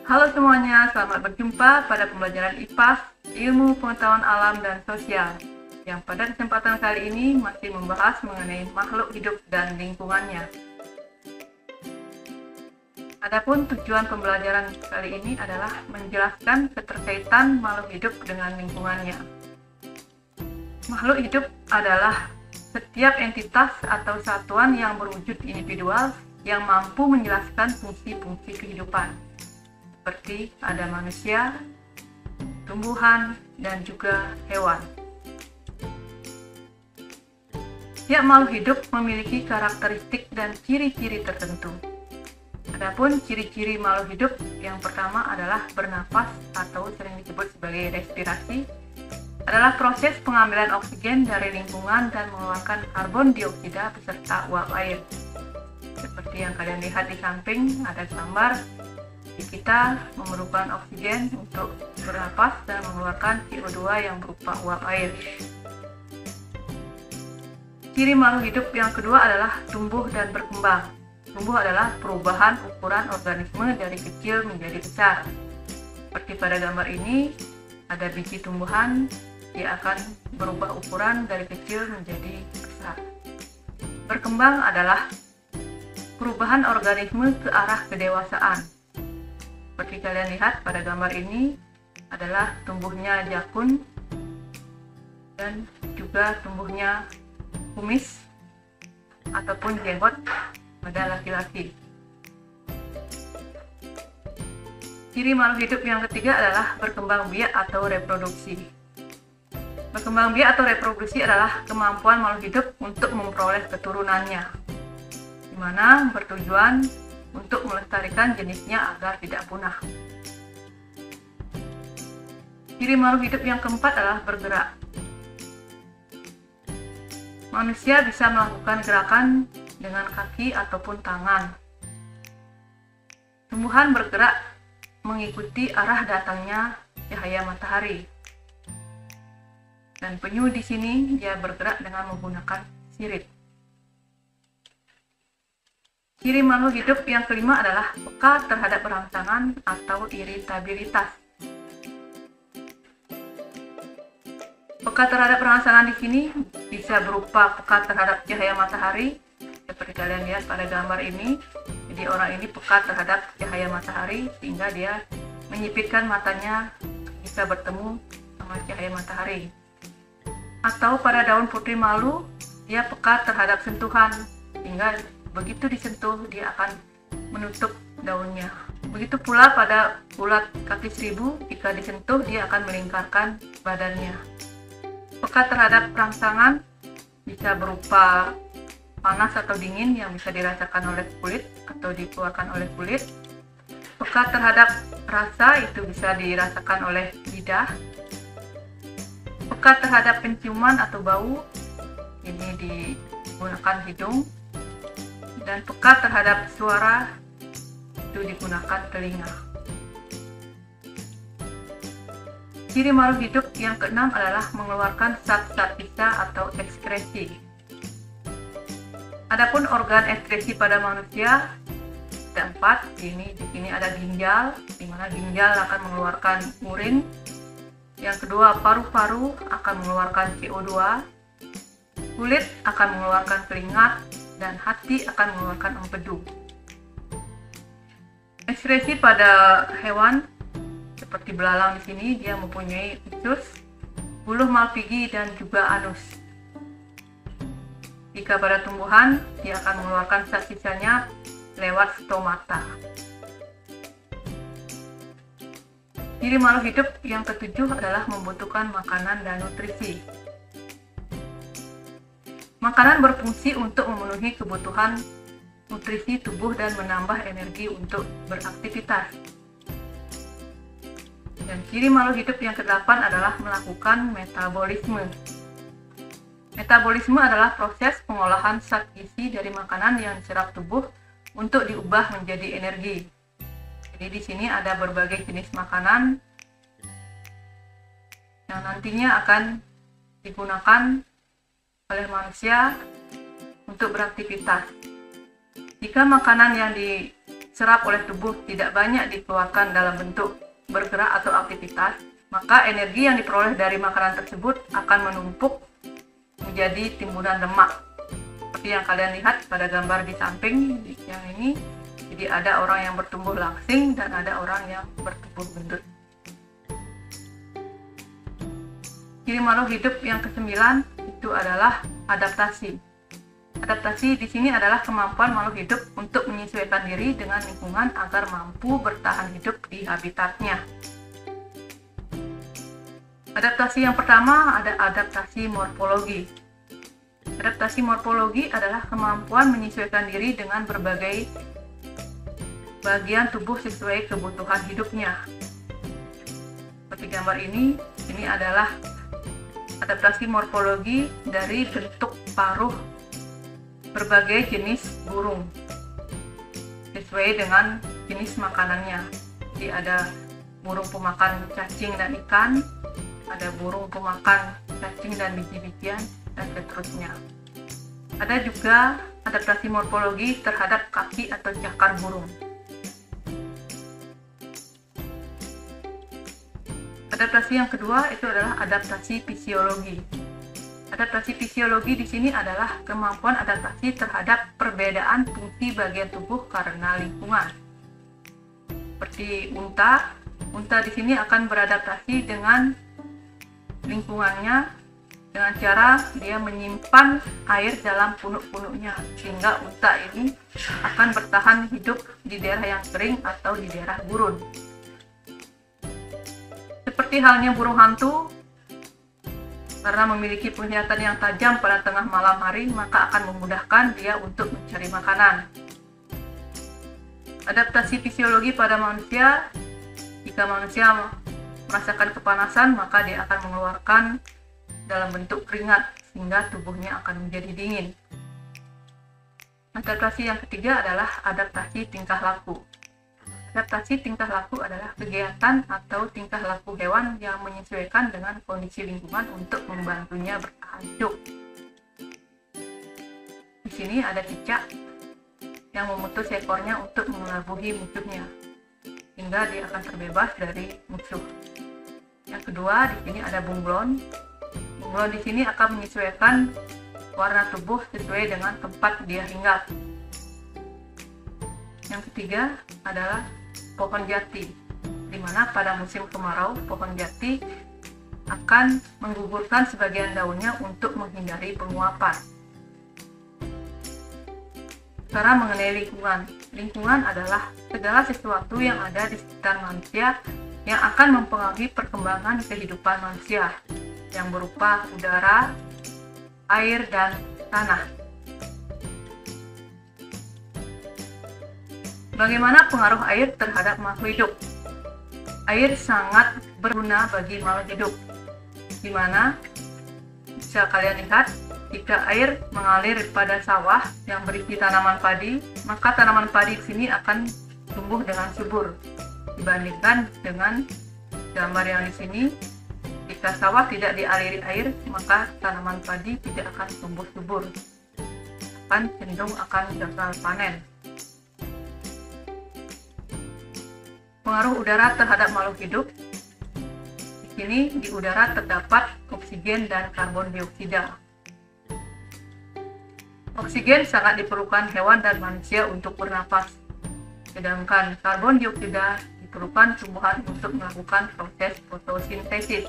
Halo semuanya, selamat berjumpa pada pembelajaran IPAS, Ilmu Pengetahuan Alam dan Sosial, yang pada kesempatan kali ini masih membahas mengenai makhluk hidup dan lingkungannya. Adapun tujuan pembelajaran kali ini adalah menjelaskan keterkaitan makhluk hidup dengan lingkungannya. Makhluk hidup adalah setiap entitas atau satuan yang berwujud individual yang mampu menjelaskan fungsi-fungsi kehidupan, seperti ada manusia, tumbuhan, dan juga hewan. Setiap makhluk hidup memiliki karakteristik dan ciri-ciri tertentu. Adapun ciri-ciri makhluk hidup yang pertama adalah bernapas atau sering disebut sebagai respirasi, adalah proses pengambilan oksigen dari lingkungan dan mengeluarkan karbon dioksida beserta uap air. Seperti yang kalian lihat di samping, ada gambar. Kita memerlukan oksigen untuk bernapas dan mengeluarkan CO2 yang berupa uap air. Ciri makhluk hidup yang kedua adalah tumbuh dan berkembang. Tumbuh adalah perubahan ukuran organisme dari kecil menjadi besar. Seperti pada gambar ini, ada biji tumbuhan, dia akan berubah ukuran dari kecil menjadi besar. Berkembang adalah perubahan organisme ke arah kedewasaan. Seperti kalian lihat pada gambar ini adalah tumbuhnya jakun dan juga tumbuhnya kumis ataupun jenggot pada laki-laki. Ciri makhluk hidup yang ketiga adalah berkembang biak atau reproduksi. Berkembang biak atau reproduksi adalah kemampuan makhluk hidup untuk memperoleh keturunannya, di mana bertujuan untuk melestarikan jenisnya agar tidak punah. Ciri makhluk hidup yang keempat adalah bergerak. Manusia bisa melakukan gerakan dengan kaki ataupun tangan. Tumbuhan bergerak mengikuti arah datangnya cahaya matahari. Dan penyu di sini dia bergerak dengan menggunakan sirip. Ciri makhluk hidup yang kelima adalah peka terhadap rangsangan atau iritabilitas. Peka terhadap rangsangan di sini bisa berupa peka terhadap cahaya matahari, seperti kalian lihat pada gambar ini. Jadi orang ini peka terhadap cahaya matahari sehingga dia menyipitkan matanya bisa bertemu sama cahaya matahari. Atau pada daun putri malu, dia peka terhadap sentuhan sehingga begitu disentuh dia akan menutup daunnya. Begitu pula pada ulat kaki seribu, jika disentuh dia akan melingkarkan badannya. Peka terhadap rangsangan bisa berupa panas atau dingin yang bisa dirasakan oleh kulit atau dikeluarkan oleh kulit. Peka terhadap rasa itu bisa dirasakan oleh lidah. Peka terhadap penciuman atau bau ini digunakan hidung. Dan peka terhadap suara itu digunakan telinga. Ciri makhluk hidup yang keenam adalah mengeluarkan zat-zat sisa atau ekskresi. Adapun organ ekskresi pada manusia ada 4. Di sini ada ginjal, di mana ginjal akan mengeluarkan urin. Yang kedua, paru-paru akan mengeluarkan CO2. Kulit akan mengeluarkan keringat. Dan hati akan mengeluarkan empedu. Ekskresi pada hewan seperti belalang di sini dia mempunyai usus, buluh malpighi dan juga anus. Jika pada tumbuhan dia akan mengeluarkan zat sisanya lewat stomata. Ciri makhluk hidup yang ketujuh adalah membutuhkan makanan dan nutrisi. Makanan berfungsi untuk memenuhi kebutuhan nutrisi tubuh dan menambah energi untuk beraktivitas. Dan ciri makhluk hidup yang kedelapan adalah melakukan metabolisme. Metabolisme adalah proses pengolahan zat gizi dari makanan yang diserap tubuh untuk diubah menjadi energi. Jadi di sini ada berbagai jenis makanan yang nantinya akan digunakan oleh manusia untuk beraktivitas. Jika makanan yang diserap oleh tubuh tidak banyak dikeluarkan dalam bentuk bergerak atau aktivitas, maka energi yang diperoleh dari makanan tersebut akan menumpuk menjadi timbunan lemak. Seperti yang kalian lihat pada gambar di samping yang ini, jadi ada orang yang bertumbuh langsing dan ada orang yang bertumbuh gendut. Ciri makhluk hidup yang ke-9 itu adalah adaptasi. Adaptasi di sini adalah kemampuan makhluk hidup untuk menyesuaikan diri dengan lingkungan agar mampu bertahan hidup di habitatnya. Adaptasi yang pertama ada adaptasi morfologi. Adaptasi morfologi adalah kemampuan menyesuaikan diri dengan berbagai bagian tubuh sesuai kebutuhan hidupnya. Seperti gambar ini adalah adaptasi morfologi dari bentuk paruh berbagai jenis burung sesuai dengan jenis makanannya. Jadi ada burung pemakan cacing dan ikan, ada burung pemakan cacing dan biji-bijian, dan seterusnya. Ada juga adaptasi morfologi terhadap kaki atau cakar burung. Adaptasi yang kedua itu adalah adaptasi fisiologi. Adaptasi fisiologi di sini adalah kemampuan adaptasi terhadap perbedaan fungsi bagian tubuh karena lingkungan. Seperti unta di sini akan beradaptasi dengan lingkungannya dengan cara dia menyimpan air dalam punuk-punuknya, sehingga unta ini akan bertahan hidup di daerah yang kering atau di daerah gurun. Seperti halnya burung hantu, karena memiliki penglihatan yang tajam pada tengah malam hari, maka akan memudahkan dia untuk mencari makanan. Adaptasi fisiologi pada manusia, jika manusia merasakan kepanasan, maka dia akan mengeluarkan dalam bentuk keringat, sehingga tubuhnya akan menjadi dingin. Adaptasi yang ketiga adalah adaptasi tingkah laku. Adaptasi tingkah laku adalah kegiatan atau tingkah laku hewan yang menyesuaikan dengan kondisi lingkungan untuk membantunya bertahan hidup. Di sini ada cicak yang memutus ekornya untuk mengelabuhi musuhnya, hingga dia akan terbebas dari musuh. Yang kedua, di sini ada bunglon. Bunglon di sini akan menyesuaikan warna tubuh sesuai dengan tempat dia hinggap. Yang ketiga adalah pohon jati, di mana pada musim kemarau pohon jati akan menggugurkan sebagian daunnya untuk menghindari penguapan. Cara mengenai lingkungan. Lingkungan adalah segala sesuatu yang ada di sekitar manusia yang akan mempengaruhi perkembangan kehidupan manusia, yang berupa udara, air, dan tanah. Bagaimana pengaruh air terhadap makhluk hidup? Air sangat berguna bagi makhluk hidup, di mana bisa kalian lihat jika air mengalir pada sawah yang berisi tanaman padi, maka tanaman padi di sini akan tumbuh dengan subur. Dibandingkan dengan gambar yang di sini, jika sawah tidak dialiri air, maka tanaman padi tidak akan tumbuh subur, akan cenderung akan gagal panen. Pengaruh udara terhadap makhluk hidup. Di sini di udara terdapat oksigen dan karbon dioksida. Oksigen sangat diperlukan hewan dan manusia untuk bernapas, sedangkan karbon dioksida diperlukan tumbuhan untuk melakukan proses fotosintesis.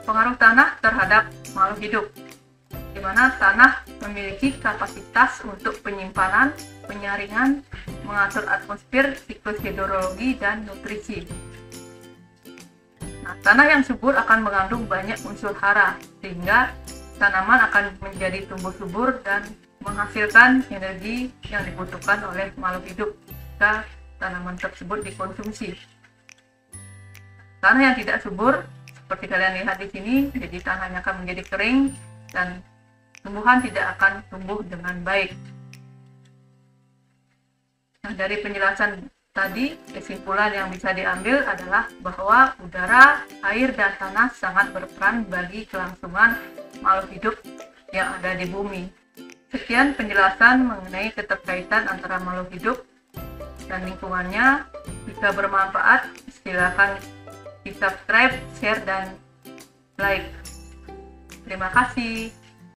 Pengaruh tanah terhadap makhluk hidup, di mana tanah memiliki kapasitas untuk penyimpanan, penyaringan, mengatur atmosfer, siklus hidrologi, dan nutrisi. Nah, tanah yang subur akan mengandung banyak unsur hara, sehingga tanaman akan menjadi tumbuh subur dan menghasilkan energi yang dibutuhkan oleh makhluk hidup jika tanaman tersebut dikonsumsi. Tanah yang tidak subur, seperti kalian lihat di sini, jadi tanahnya akan menjadi kering dan tumbuhan tidak akan tumbuh dengan baik. Nah, dari penjelasan tadi, kesimpulan yang bisa diambil adalah bahwa udara, air, dan tanah sangat berperan bagi kelangsungan makhluk hidup yang ada di bumi. Sekian penjelasan mengenai keterkaitan antara makhluk hidup dan lingkungannya. Jika bermanfaat, silakan di subscribe, share, dan like. Terima kasih.